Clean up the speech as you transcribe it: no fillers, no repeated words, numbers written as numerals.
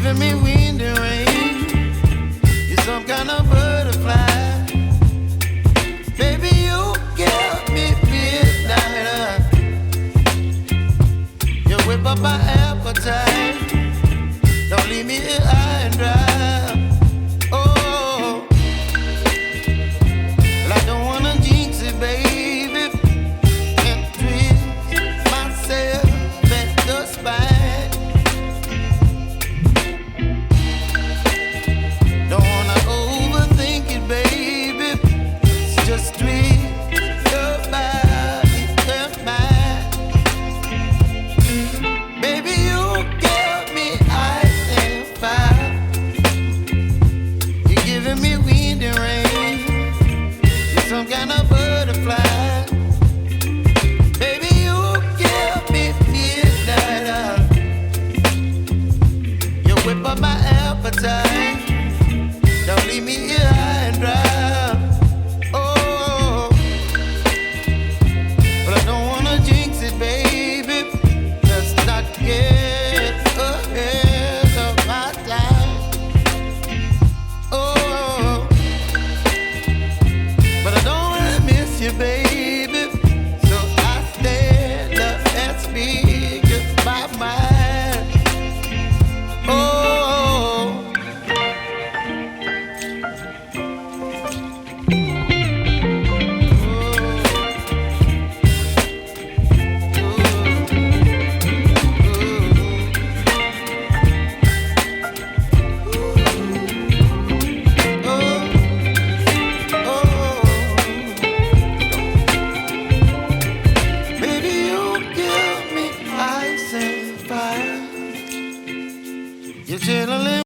giving me wind and rain. You're some kind of butterfly. Baby, you give me midnight. You whip up my appetite. Don't leave me here high and dry. Oh, well, I don't wanna jinx it, baby, and twist myself at the spine. Don't wanna overthink it, baby. It's just twist your body and mine. Baby, you give me ice and fire. You're giving me wind and rain. You're some kind of butterfly. Baby, you give me midnight. You whip up my appetite. Don't leave me here